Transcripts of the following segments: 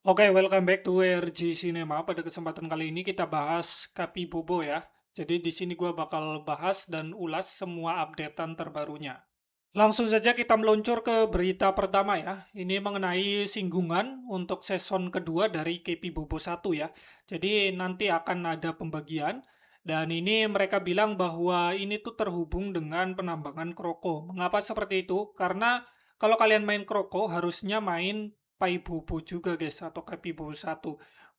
Oke, welcome back to RG Cinema. Pada kesempatan kali ini kita bahas Kapi Bobo ya. Jadi di sini gua bakal bahas dan ulas semua updatean terbarunya. Langsung saja kita meluncur ke berita pertama ya. Ini mengenai singgungan untuk season kedua dari Kapi Bobo 1 ya. Jadi nanti akan ada pembagian dan ini mereka bilang bahwa ini tuh terhubung dengan penambangan kroko. Mengapa seperti itu? Karena kalau kalian main kroko harusnya main Pai Bobo juga guys atau Kapi Bobo 1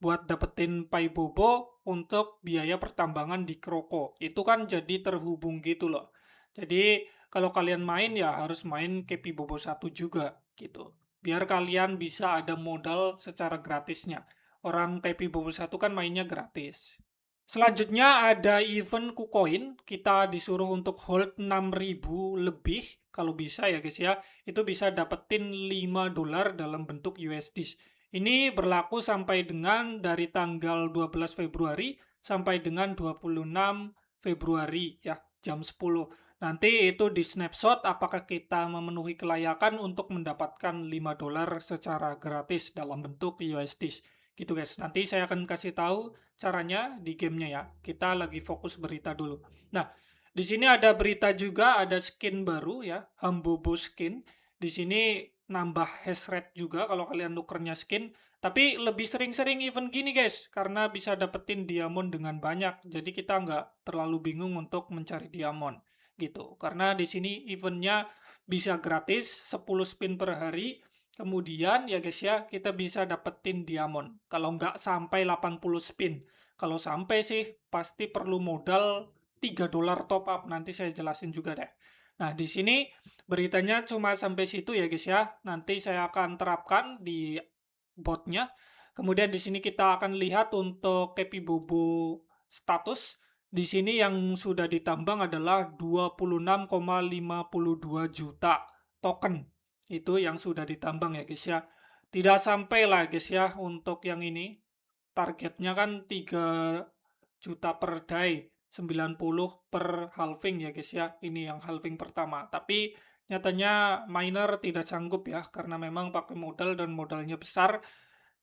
buat dapetin Pai Bobo untuk biaya pertambangan di kroko. Itu kan jadi terhubung gitu loh. Jadi kalau kalian main ya harus main Kepi Bobo 1 juga gitu. Biar kalian bisa ada modal secara gratisnya. Orang Kepi Bobo 1 kan mainnya gratis. Selanjutnya ada event KuCoin. Kita disuruh untuk hold 6.000 lebih kalau bisa ya guys ya. Itu bisa dapetin $5 dalam bentuk USD. Ini berlaku sampai dengan dari tanggal 12 Februari sampai dengan 26 Februari ya, jam 10. Nanti itu di snapshot apakah kita memenuhi kelayakan untuk mendapatkan $5 secara gratis dalam bentuk USD. Gitu guys. Nanti saya akan kasih tahu caranya di gamenya ya. Kita lagi fokus berita dulu. Nah, di sini ada berita juga, ada skin baru ya, Hambobo skin. Di sini nambah hash rate juga kalau kalian nukernya skin. Tapi lebih sering-sering event gini guys, karena bisa dapetin diamond dengan banyak. Jadi kita nggak terlalu bingung untuk mencari diamond gitu. Karena di sini eventnya bisa gratis 10 spin per hari. Kemudian ya guys ya, kita bisa dapetin diamond. Kalau nggak sampai 80 spin. Kalau sampai sih pasti perlu modal $3 top up. Nanti saya jelasin juga deh. Nah, di sini beritanya cuma sampai situ ya guys ya. Nanti saya akan terapkan di botnya. Kemudian di sini kita akan lihat untuk Kepi Bobo status. Di sini yang sudah ditambang adalah 26,52 juta token. Itu yang sudah ditambang ya guys ya. Tidak sampai lah guys ya untuk yang ini. Targetnya kan 3 juta per day, 90 per halving ya guys ya. Ini yang halving pertama. Tapi nyatanya miner tidak sanggup ya karena memang pakai modal dan modalnya besar.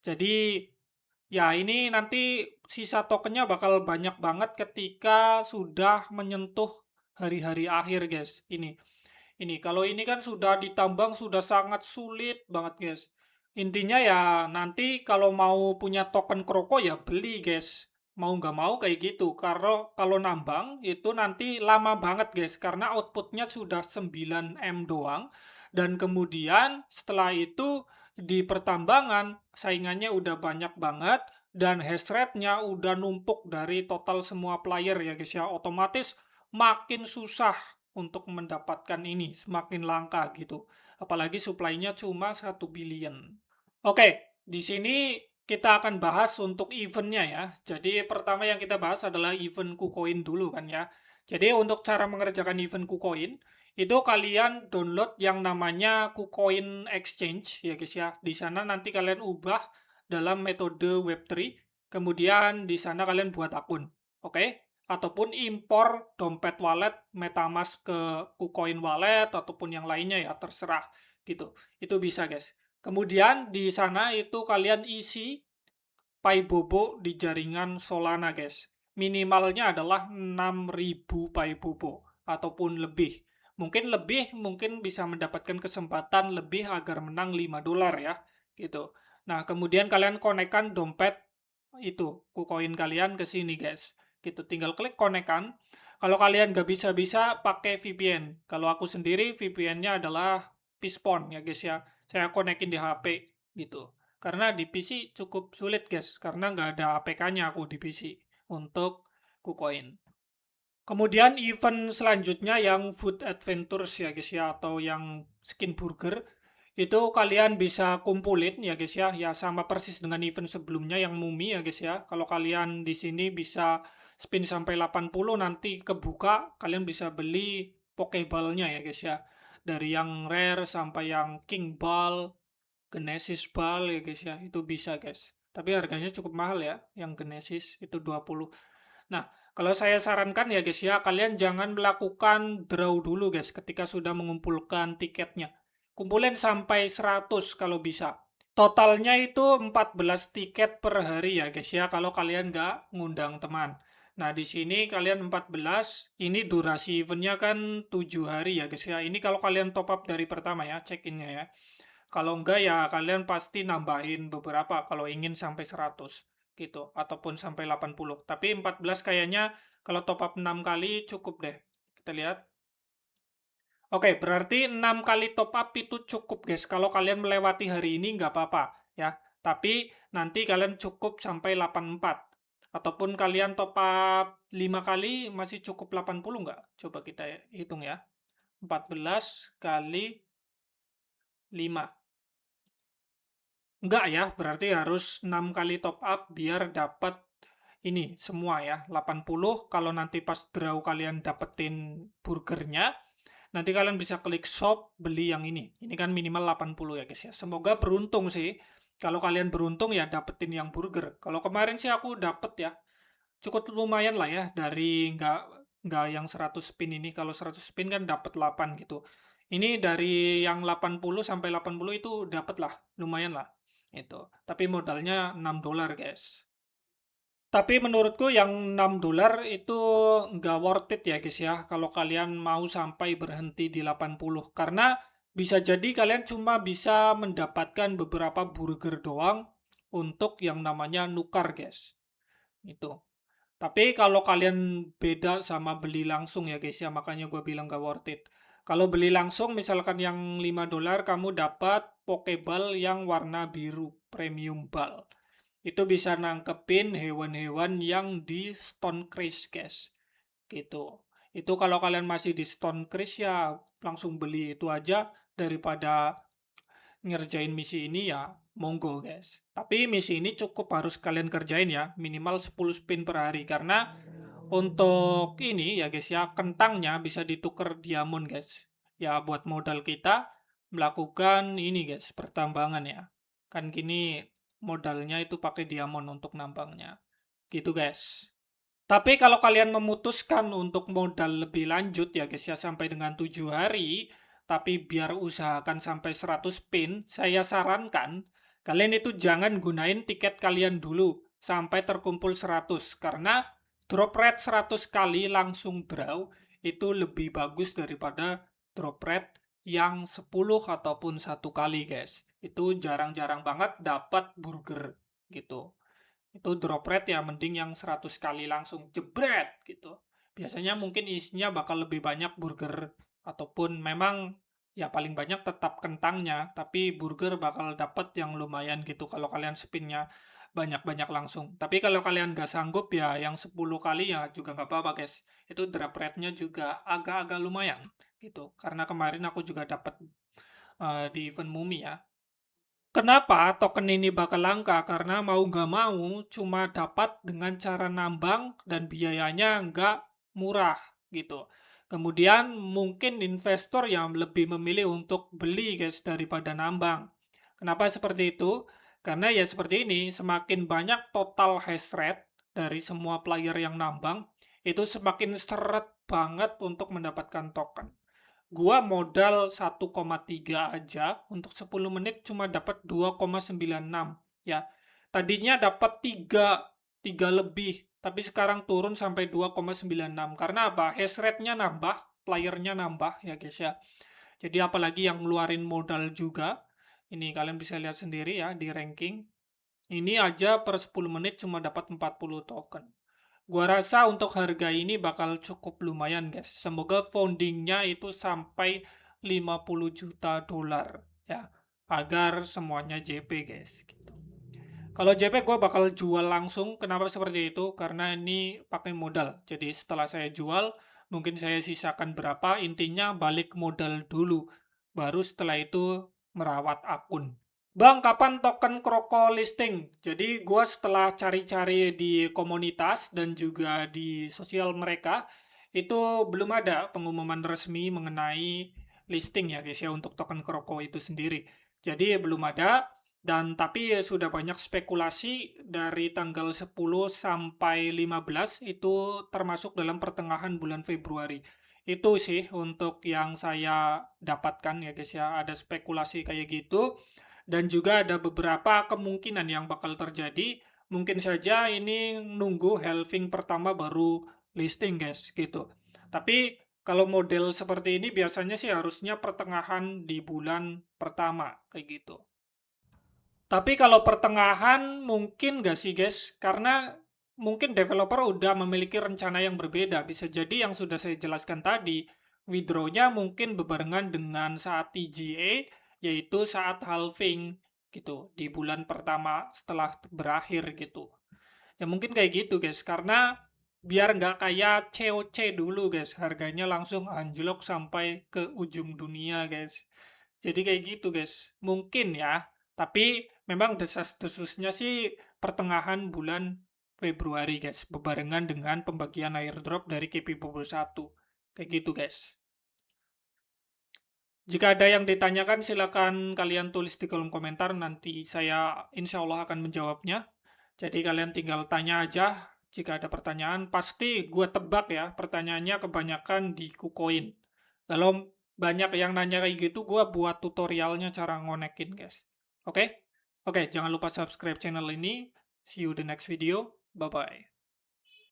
Jadi ya ini nanti sisa tokennya bakal banyak banget ketika sudah menyentuh hari-hari akhir guys. Ini kalau ini kan sudah ditambang sudah sangat sulit banget guys. Intinya ya nanti kalau mau punya token kroko ya beli guys. Mau nggak mau kayak gitu. Kalau nambang itu nanti lama banget guys. Karena outputnya sudah 9M doang. Dan kemudian setelah itu di pertambangan saingannya udah banyak banget. Dan hash rate-nya udah numpuk dari total semua player ya guys ya. Otomatis makin susah untuk mendapatkan ini, semakin langka gitu. Apalagi supply-nya cuma 1 billion. Oke, di sini kita akan bahas untuk eventnya ya. Jadi pertama yang kita bahas adalah event KuCoin dulu kan ya. Jadi untuk cara mengerjakan event KuCoin, itu kalian download yang namanya KuCoin Exchange ya guys ya. Di sana nanti kalian ubah dalam metode Web3, kemudian di sana kalian buat akun. Oke? Ataupun impor dompet wallet MetaMask ke KuCoin wallet ataupun yang lainnya ya terserah gitu. Itu bisa guys. Kemudian di sana itu kalian isi Pai Bobo di jaringan Solana guys. Minimalnya adalah 6.000 Pai Bobo ataupun lebih. Mungkin lebih, mungkin bisa mendapatkan kesempatan lebih agar menang $5 ya gitu. Nah, kemudian kalian konekkan dompet itu KuCoin kalian ke sini guys. Gitu, tinggal klik konekkan. Kalau kalian nggak bisa-bisa pakai VPN. Kalau aku sendiri VPN-nya adalah Pispon ya guys ya. Saya konekin di HP gitu. Karena di PC cukup sulit guys, karena nggak ada APK-nya aku di PC untuk KuCoin. Kemudian event selanjutnya yang Food Adventures ya guys ya, atau yang Skin Burger. Itu kalian bisa kumpulin ya guys ya, ya sama persis dengan event sebelumnya yang Mumi ya guys ya. Kalau kalian di sini bisa spin sampai 80 nanti kebuka, kalian bisa beli Pokeball-nya ya guys ya. Dari yang rare sampai yang King Ball, Genesis Ball ya guys ya, itu bisa guys. Tapi harganya cukup mahal ya, yang Genesis itu 20. Nah, kalau saya sarankan ya guys ya, kalian jangan melakukan draw dulu guys ketika sudah mengumpulkan tiketnya. Kumpulin sampai 100 kalau bisa. Totalnya itu 14 tiket per hari ya guys ya, kalau kalian nggak ngundang teman. Nah, di sini kalian 14, ini durasi eventnya kan 7 hari ya guys ya. Ini kalau kalian top up dari pertama ya, check-innya ya. Kalau enggak ya kalian pasti nambahin beberapa kalau ingin sampai 100 gitu, ataupun sampai 80. Tapi 14 kayaknya kalau top up 6 kali cukup deh. Kita lihat. Oke, berarti 6 kali top up itu cukup guys. Kalau kalian melewati hari ini nggak apa-apa ya. Tapi nanti kalian cukup sampai 84. Ataupun kalian top up 5 kali masih cukup 80 nggak? Coba kita hitung ya. 14 kali 5. Enggak ya, berarti harus 6 kali top up biar dapat ini semua ya. 80 kalau nanti pas draw kalian dapetin burgernya, nanti kalian bisa klik shop beli yang ini. Ini kan minimal 80 ya guys ya. Semoga beruntung sih. Kalau kalian beruntung ya dapetin yang burger. Kalau kemarin sih aku dapet ya. Cukup lumayan lah ya dari nggak yang 100 spin ini. Kalau 100 spin kan dapat 8 gitu. Ini dari yang 80 sampai 80 itu dapat lah, lumayan lah. Itu. Tapi modalnya $6 guys. Tapi menurutku yang $6 itu nggak worth it ya guys ya. Kalau kalian mau sampai berhenti di 80. Karena bisa jadi kalian cuma bisa mendapatkan beberapa burger doang untuk yang namanya nukar guys. Itu. Tapi kalau kalian beda sama beli langsung ya guys ya, makanya gue bilang gak worth it. Kalau beli langsung misalkan yang $5 kamu dapat Pokeball yang warna biru, premium ball. Itu bisa nangkepin hewan-hewan yang di Stone Crush guys. Gitu. Itu kalau kalian masih di Stone Crush ya langsung beli itu aja daripada ngerjain misi ini ya monggo guys. Tapi misi ini cukup harus kalian kerjain ya, minimal 10 spin per hari karena untuk ini ya guys ya, kentangnya bisa ditukar diamond guys. Ya buat modal kita melakukan ini guys, pertambangan ya. Kan gini modalnya itu pakai diamond untuk nambangnya. Gitu guys. Tapi kalau kalian memutuskan untuk modal lebih lanjut ya guys ya sampai dengan 7 hari, tapi biar usahakan sampai 100 pin, saya sarankan kalian itu jangan gunain tiket kalian dulu sampai terkumpul 100 karena drop rate 100 kali langsung draw itu lebih bagus daripada drop rate yang 10 ataupun 1 kali guys. Itu jarang-jarang banget dapat burger gitu. Itu drop rate ya mending yang 100 kali langsung jebret gitu. Biasanya mungkin isinya bakal lebih banyak burger ataupun memang ya paling banyak tetap kentangnya, tapi burger bakal dapat yang lumayan gitu kalau kalian spinnya banyak-banyak langsung. Tapi kalau kalian nggak sanggup ya yang 10 kali ya juga nggak apa-apa guys. Itu drop rate-nya juga agak-agak lumayan gitu. Karena kemarin aku juga dapat di event Mumi ya. Kenapa token ini bakal langka? Karena mau nggak mau cuma dapat dengan cara nambang dan biayanya nggak murah gitu. Kemudian mungkin investor yang lebih memilih untuk beli guys daripada nambang. Kenapa seperti itu? Karena ya seperti ini, semakin banyak total hash rate dari semua player yang nambang, itu semakin seret banget untuk mendapatkan token. Gua modal 1,3 aja untuk 10 menit cuma dapat 2,96 ya. Tadinya dapat 3 lebih, tapi sekarang turun sampai 2,96 karena apa? Hash rate-nya nambah, playernya nambah ya guys ya. Jadi apalagi yang ngeluarin modal juga. Ini kalian bisa lihat sendiri ya di ranking. Ini aja per 10 menit cuma dapat 40 token. Gua rasa untuk harga ini bakal cukup lumayan guys. Semoga foundingnya itu sampai 50 juta dolar ya. Agar semuanya JP guys. Gitu. Kalau JP gue bakal jual langsung. Kenapa seperti itu? Karena ini pakai modal. Jadi setelah saya jual, mungkin saya sisakan berapa. Intinya balik modal dulu. Baru setelah itu merawat akun. Bang, kapan token Kroko listing? Jadi gua setelah cari-cari di komunitas dan juga di sosial mereka, itu belum ada pengumuman resmi mengenai listing ya guys ya untuk token Kroko itu sendiri. Jadi belum ada dan tapi sudah banyak spekulasi dari tanggal 10 sampai 15 itu termasuk dalam pertengahan bulan Februari. Itu sih untuk yang saya dapatkan ya guys ya, ada spekulasi kayak gitu dan juga ada beberapa kemungkinan yang bakal terjadi. Mungkin saja ini nunggu halving pertama baru listing, guys, gitu. Tapi kalau model seperti ini biasanya sih harusnya pertengahan di bulan pertama, kayak gitu. Tapi kalau pertengahan mungkin nggak sih, guys? Karena mungkin developer udah memiliki rencana yang berbeda. Bisa jadi yang sudah saya jelaskan tadi, withdraw-nya mungkin berbarengan dengan saat TGA, yaitu saat halving gitu, di bulan pertama setelah berakhir gitu. Ya mungkin kayak gitu, guys, karena biar nggak kayak COC dulu, guys, harganya langsung anjlok sampai ke ujung dunia, guys. Jadi kayak gitu, guys, mungkin ya, tapi memang desas-desusnya sih pertengahan bulan Februari, guys, bebarengan dengan pembagian airdrop dari KP Bubble 1, kayak gitu, guys. Jika ada yang ditanyakan silakan kalian tulis di kolom komentar, nanti saya insya Allah akan menjawabnya. Jadi kalian tinggal tanya aja jika ada pertanyaan. Pasti gue tebak ya, pertanyaannya kebanyakan di KuCoin. Kalau banyak yang nanya kayak gitu, gue buat tutorialnya cara ngonekin, guys. Oke? Oke, jangan lupa subscribe channel ini. See you the next video. Bye-bye.